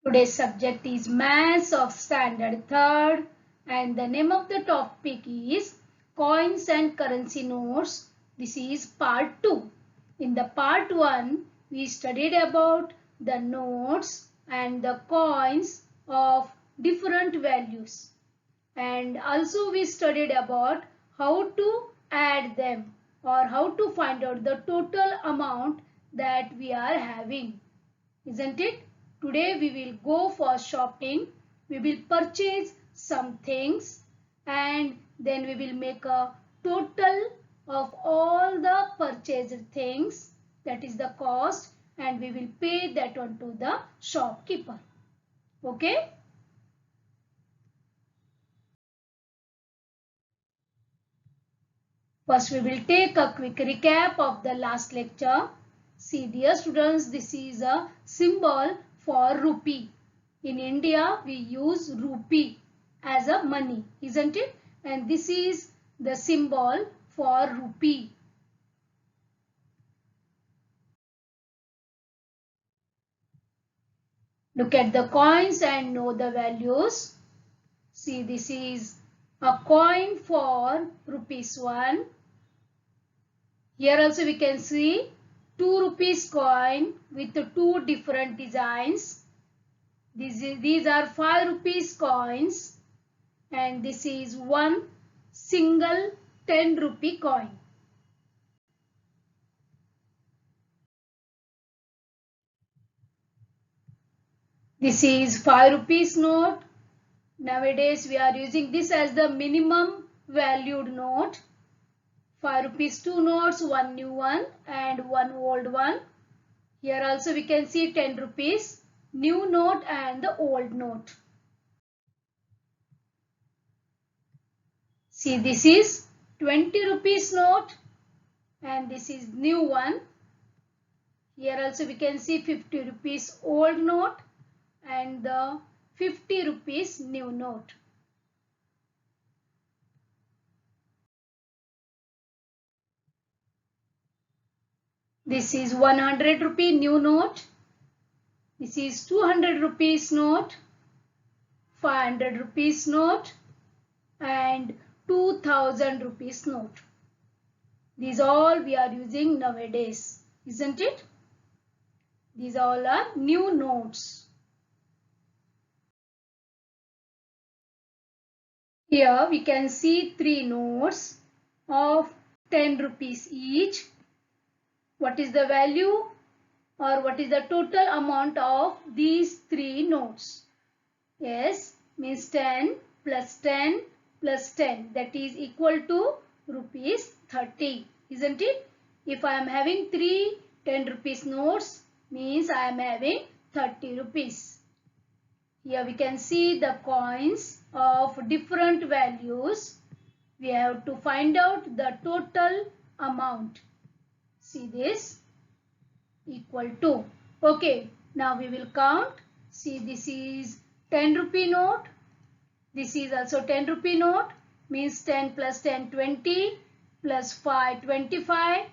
Today's subject is Maths of Standard 3rd and the name of the topic is Coins and Currency Notes. This is part 2. In the part 1, we studied about the notes and the coins of different values. And also we studied about how to add them or how to find out the total amount that we are having. Isn't it? Today we will go for shopping. We will purchase some things and then we will make a total of all the purchased things, that is the cost, and we will pay that one to the shopkeeper. Okay? First we will take a quick recap of the last lecture. See dear students, this is a symbol for rupee. In India we use rupee as a money, isn't it? And this is the symbol for rupee. Look at the coins and know the values. See, this is a coin for rupees 1. Here also we can see 2 rupees coin with 2 different designs. These are 5 rupees coins and this is one single 10 rupee coin. This is 5 rupees note. Nowadays we are using this as the minimum valued note. 5 rupees 2 notes, one new one and one old one. Here also we can see 10 rupees new note and the old note. See, this is 20 rupees note and this is new one. Here also we can see 50 rupees old note and the 50 rupees new note. This is 100 rupee new note. This is 200 rupees note, 500 rupees note and 2000 rupees note. These all we are using nowadays, isn't it? These all are new notes. Here we can see 3 notes of 10 rupees each. What is the value or what is the total amount of these 3 notes? Yes, means 10 plus 10 plus 10, that is equal to rupees 30, isn't it? If I am having 3 10 rupees notes, means I am having 30 rupees. Here we can see the coins of different values. We have to find out the total amount. See this, equal to. Okay, now we will count. See, this is 10 rupee note. This is also 10 rupee note. Means 10 plus 10, 20. Plus 5, 25.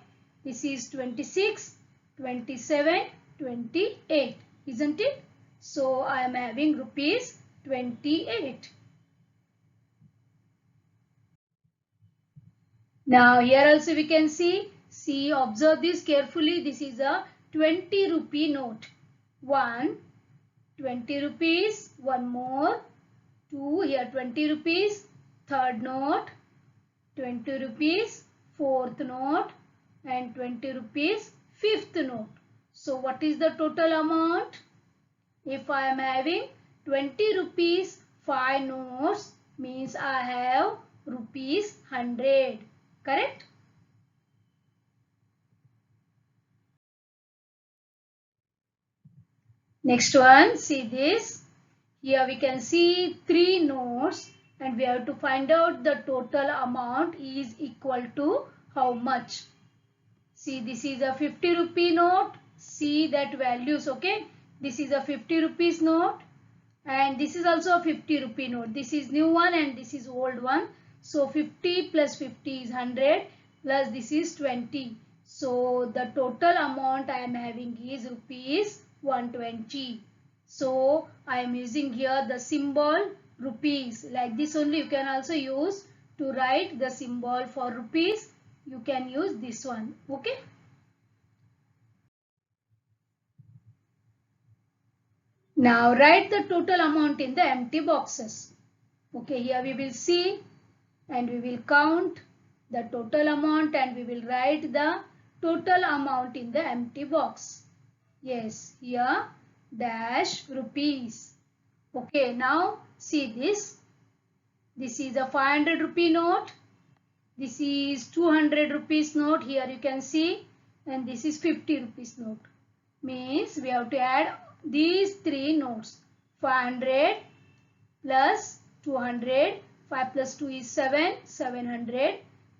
This is 26, 27, 28. Isn't it? So, I am having rupees 28. Now, here also we can see. See, observe this carefully. This is a 20 rupee note. 1, 20 rupees. One more. 2, here 20 rupees. Third note. 20 rupees. Fourth note. And 20 rupees. Fifth note. So, what is the total amount? If I am having 20 rupees 5 notes, means I have rupees 100. Correct? Next one, see this. Here we can see 3 notes and we have to find out the total amount is equal to how much. See, this is a 50 rupee note. See that values, okay. This is a 50 rupees note and this is also a 50 rupee note. This is new one and this is old one. So 50 plus 50 is 100 plus this is 20. So the total amount I am having is rupees 120. So I am using here the symbol rupees. Like this only you can also use to write the symbol for rupees. You can use this one. Okay. Now write the total amount in the empty boxes. Okay, here we will see and we will count the total amount and we will write the total amount in the empty box. Yes, here dash rupees. Okay, now see this. This is a 500 rupee note. This is 200 rupees note. Here you can see. And this is 50 rupees note. Means we have to add these three notes. 500 plus 200. 5 plus 2 is 7. 700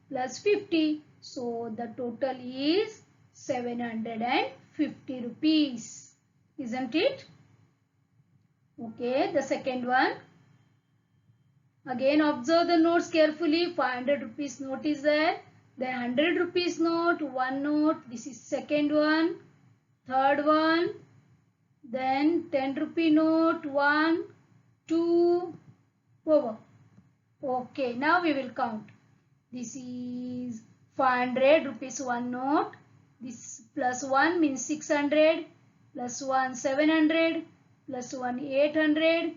plus 50. So the total is 750 rupees. Isn't it? Okay, the second one. Again observe the notes carefully. 500 rupees note is there. Then 100 rupees note, one note. This is second one. Third one. Then 10 rupee note, 1, 2, over. Okay, now we will count. This is 500 rupees one note. This plus 1 means 600. Plus 1 700. Plus 1 800.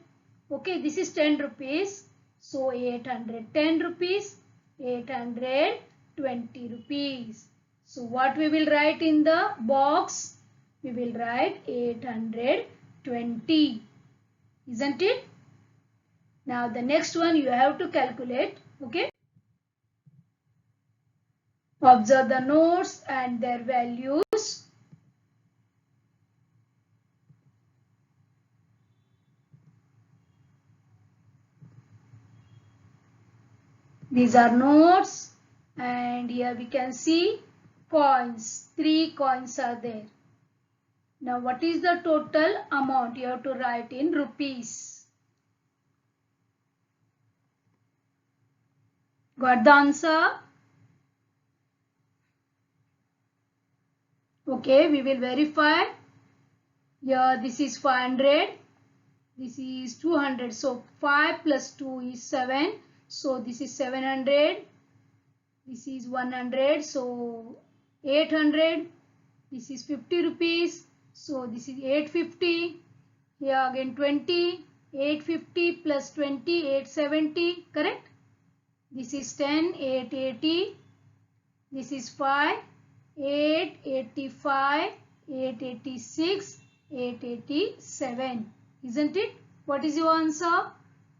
Okay, this is 10 rupees. So 810 rupees. 820 rupees. So what we will write in the box? We will write 820. Isn't it? Now the next one you have to calculate. Okay. Observe the notes and their values. These are notes and here we can see coins. 3 coins are there. Now what is the total amount? You have to write in rupees. Got the answer? Okay, we will verify. Here this is 500. This is 200. So 5 plus 2 is 7. So this is 700. This is 100. So 800. This is 50 rupees. So this is 850. Here again 20. 850 plus 20, 870. Correct? This is 10, 880. This is 5, 885, 886, 887. Isn't it? What is your answer?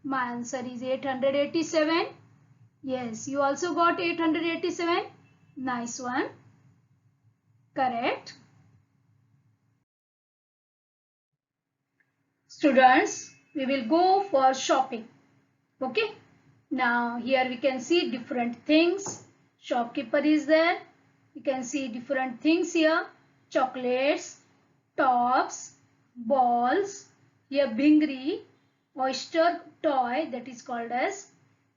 My answer is 887. Yes, you also got 887. Nice one. Correct. Students, we will go for shopping. Okay. Now here we can see different things. Shopkeeper is there. You can see different things here. Chocolates, tops, balls. Here bingri, oyster toy that is called as.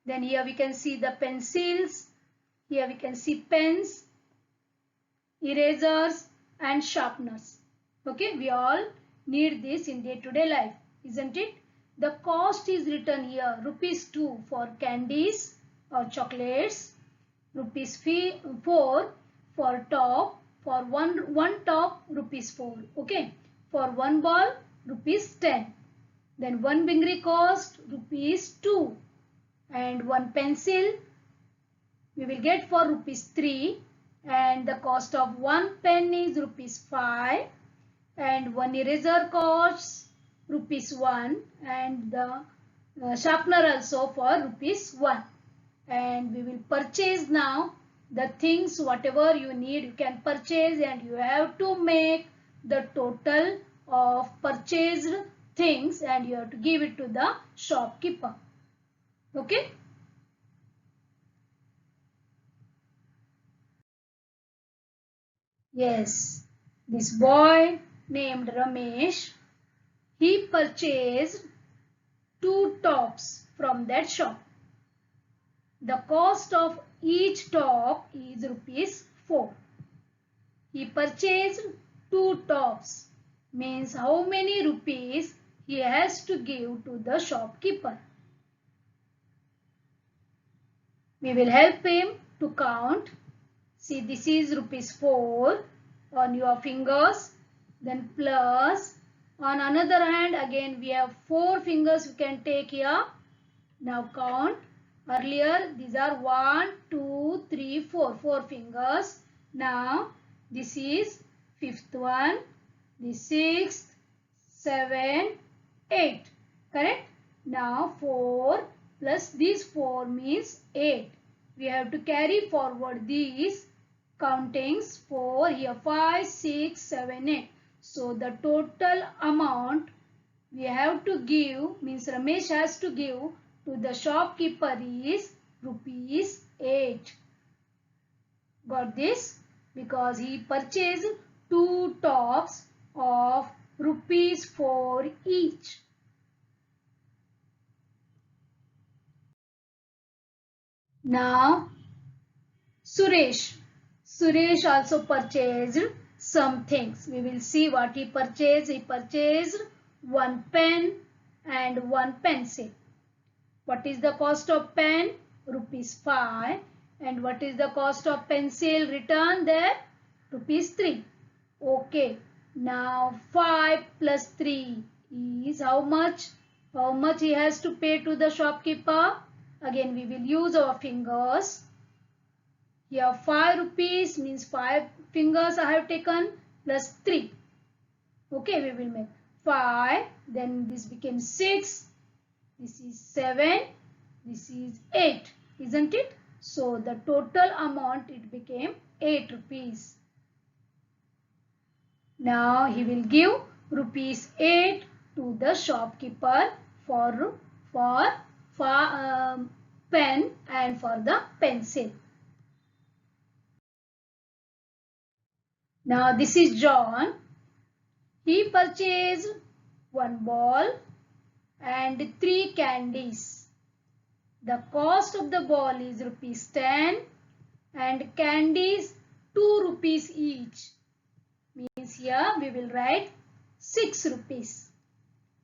Then here we can see the pencils. Here we can see pens, erasers and sharpeners. Okay, we all need this in day-to-day life, isn't it? The cost is written here, rupees 2 for candies or chocolates, rupees 4 for top, for one top rupees 4. Okay, for one ball rupees 10. Then one bingri cost rupees 2 and one pencil we will get for rupees 3 and the cost of one pen is rupees 5 and one eraser costs rupees 1 and the sharpener also for rupees 1. And we will purchase now the things whatever you need you can purchase and you have to make the total of purchased things and you have to give it to the shopkeeper. Okay. Yes, this boy named Ramesh, he purchased 2 tops from that shop. The cost of each top is rupees 4. He purchased 2 tops. Means how many rupees he has to give to the shopkeeper. We will help him to count. See, this is rupees 4 on your fingers, then plus. On another hand, again we have 4 fingers we can take here. Now count. Earlier these are 1, 2, 3, 4. 4 fingers. Now this is 5th one, the 6th, 7, 8. Correct? Now 4 plus these 4 means 8. We have to carry forward these countings. 4 here, 5, 6, 7, 8. So the total amount we have to give, means Ramesh has to give to the shopkeeper is rupees 8. Got this? Because he purchased 2 tops of rupees 4 each. Now Suresh also purchased some things. We will see what he purchased. He purchased 1 pen and 1 pencil. What is the cost of pen? Rupees 5. And what is the cost of pencil written there? Rupees 3. Okay. Now 5 plus 3 is how much? How much he has to pay to the shopkeeper? Again we will use our fingers. Here 5 rupees means 5 fingers I have taken plus 3. Okay, we will make 5. Then this became 6. This is 7. This is 8. Isn't it? So the total amount it became 8 rupees. Now he will give rupees 8 to the shopkeeper for pen and for the pencil. Now this is John. He purchased 1 ball and 3 candies. The cost of the ball is rupees 10 and candies 2 rupees each. Means here we will write 6 rupees.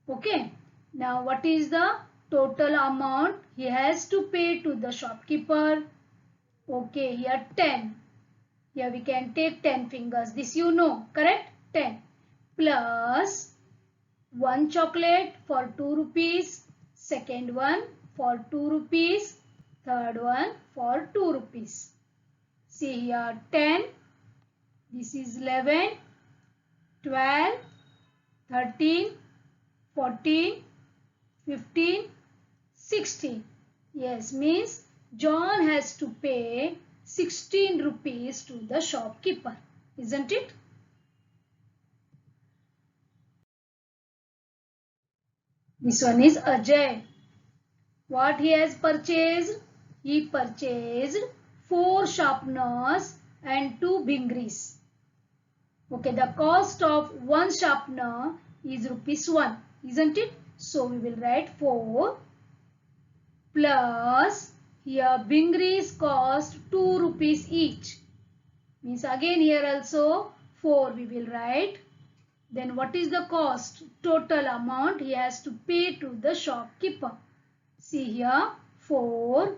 Okay. Now what is the total amount he has to pay to the shopkeeper? Okay, here 10. Here we can take 10 fingers. This you know, correct? 10 plus 1 chocolate for 2 rupees. Second one for 2 rupees. Third one for 2 rupees. See here 10. This is 11, 12, 13, 14, 15, 16. Yes, means John has to pay 16 rupees to the shopkeeper. Isn't it? This one is Ajay. What he has purchased? He purchased 4 sharpeners and 2 bingris. Okay, the cost of 1 sharpener is rupees 1. Isn't it? So we will write 4 plus here bingris cost 2 rupees each. Means again here also 4 we will write. Then what is the cost? Total amount he has to pay to the shopkeeper. See here 4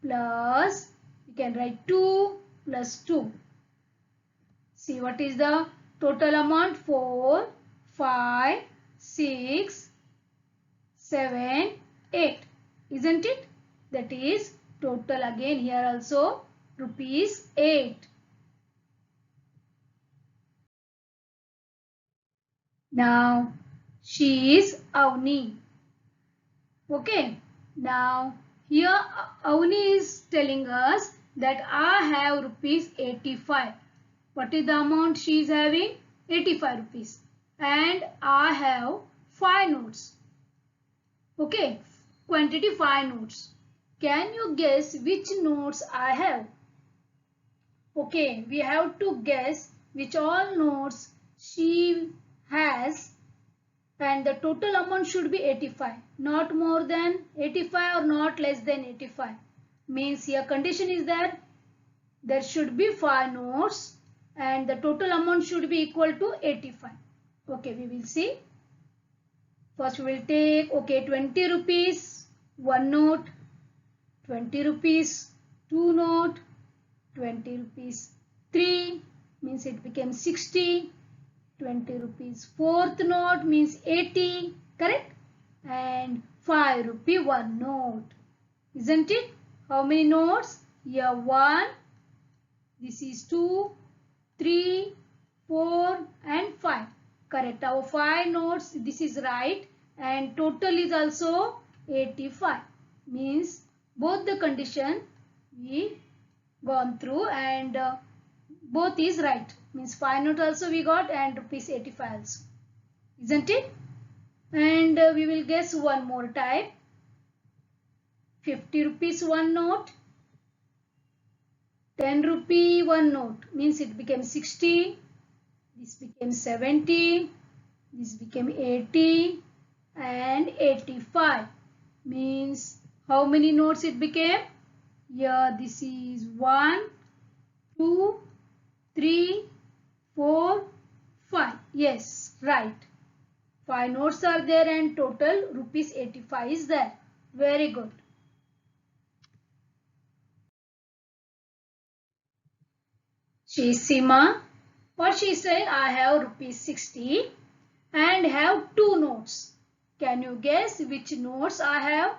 plus, you can write 2 plus 2. See what is the total amount? 4, 5, 6, 7, 8. Isn't it? That is total again here also rupees 8. Now she is Avni. Okay. Now here Avni is telling us that I have rupees 85. What is the amount she is having? 85 rupees. And I have 5 notes. Okay. Quantity 5 notes. Can you guess which notes I have? Okay. We have to guess which all notes she has, and the total amount should be 85, not more than 85 or not less than 85. Means here condition is that there should be 5 notes and the total amount should be equal to 85. Okay, we will see. First we will take, okay, 20 rupees, 1 note, 20 rupees, 2 note, 20 rupees, 3, means it became 60, 20 rupees, 4th note means 80, correct? And 5 rupee 1 note, isn't it? How many notes? Here 1, this is 2, 3, 4 and 5. Correct. Our 5 notes, this is right, and total is also 85. Means both the condition we gone through, and both is right. Means 5 note also we got, and rupees 85 also. Isn't it? And we will guess one more type. 50 rupees 1 note. 10 rupee 1 note, means it became 60. This became 70, this became 80 and 85. Means how many notes it became? Here this is 1, 2, 3, 4, 5. Yes, right. 5 notes are there and total rupees 85 is there. Very good. She is Sima. What she said, I have rupees 60 and have 2 notes. Can you guess which notes I have?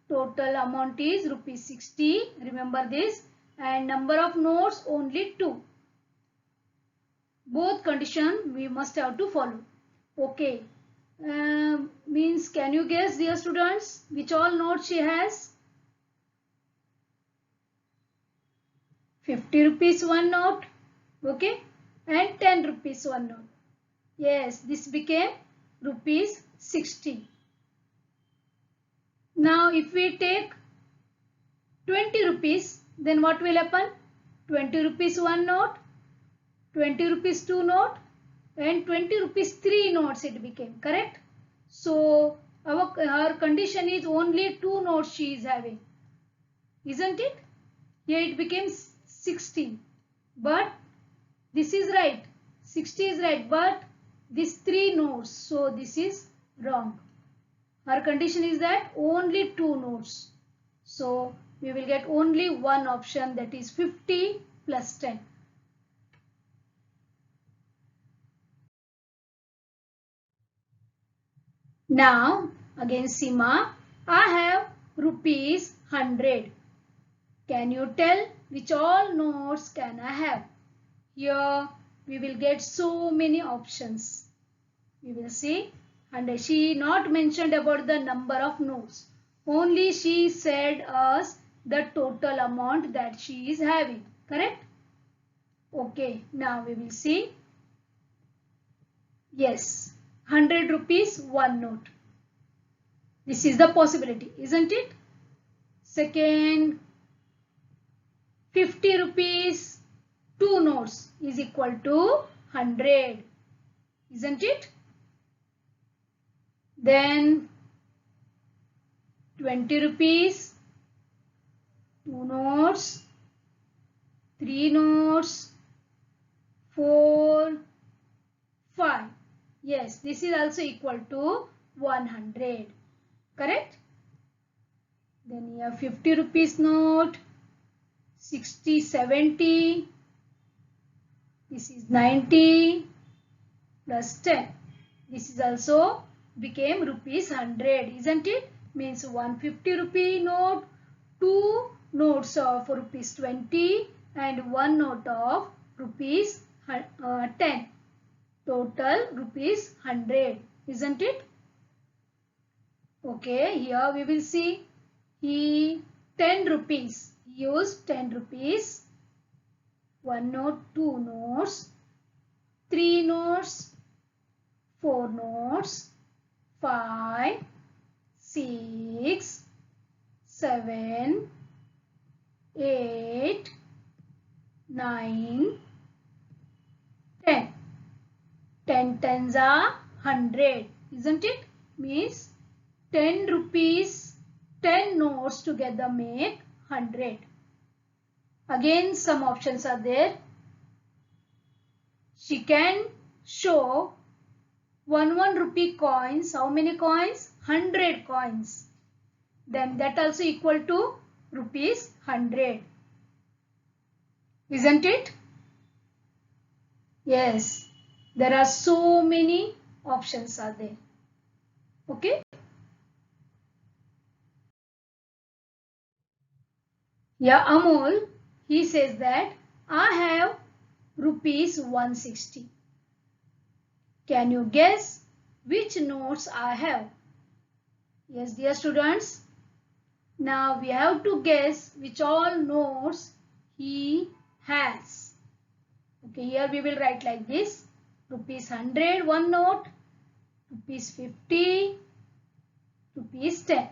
Total amount is rupees 60. Remember this. And number of notes only 2. Both condition we must have to follow. Okay. Means can you guess, dear students, which all notes she has? 50 rupees 1 note. Okay. And 10 rupees 1 note. Yes, this became rupees 60. Now if we take 20 rupees, then what will happen? 20 rupees 1 note, 20 rupees 2 note and 20 rupees 3 notes it became, correct? So her condition is only 2 notes she is having, isn't it? Here it became 60, but this is right, 60 is right, but this 3 notes, so this is wrong. Her condition is that only 2 notes. So we will get only one option, that is 50 plus 10. Now again Sima, I have rupees 100. Can you tell which all notes can I have? Here we will get so many options. We will see, and she not mentioned about the number of notes. Only she said us the total amount that she is having. Correct? Okay, now we will see. Yes, 100 rupees 1 note. This is the possibility, isn't it? Second, 50 rupees 2 notes is equal to 100. Isn't it? Then 20 rupees 2 notes, 3 notes, 4, 5. Yes, this is also equal to 100. Correct? Then here 50 rupees note, 60, 70. This is 90 plus 10. This is also became rupees 100, isn't it? Means 150 rupee note, 2 notes of rupees 20 and 1 note of rupees 10. Total rupees 100, isn't it? Okay, here we will see he 10 rupees. He used 10 rupees. 1 note, 2 notes, 3 notes, 4 notes, 5, 6, 7, 8, 9, 10. 10 tens are 100, isn't it? Means 10 rupees, 10 notes together make 100. Again some options are there. She can show 1 rupee coins, how many coins? 100 coins. Then that also equal to rupees 100. Isn't it? Yes. There are so many options are there. Okay. Yeah, Amol, he says that I have rupees 160. Can you guess which notes I have? Yes, dear students. Now we have to guess which all notes he has. Okay, here we will write like this. Rupees 100, one note. Rupees 50, rupees 10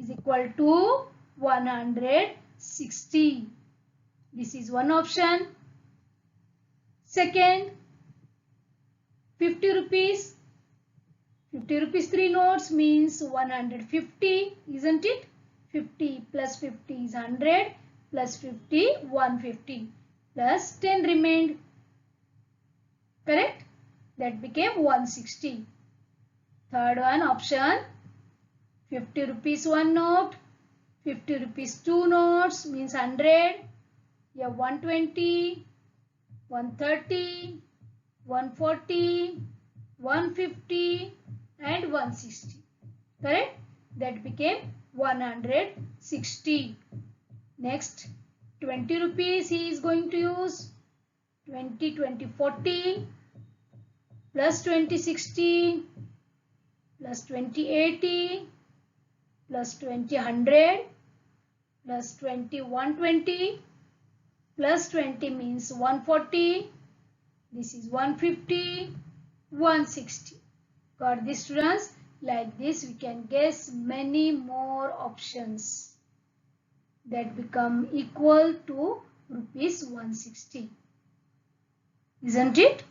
is equal to 160. This is one option. Second, 50 rupees. 50 rupees 3 notes means 150, isn't it? 50 plus 50 is 100 plus 50, 150 plus 10 remained. Correct? That became 160. Third one option, 50 rupees 1 note, 50 rupees 2 notes means 100. Yeah, 120, 130, 140, 150 and 160. Correct? That became 160. Next, 20 rupees he is going to use. 20, 20, 40 plus 20, 60 plus 20, 80 plus 20, 100 plus 20, 120 plus 20 means 140. This is 150, 160. Got this, students? Like this we can guess many more options that become equal to rupees 160. Isn't it?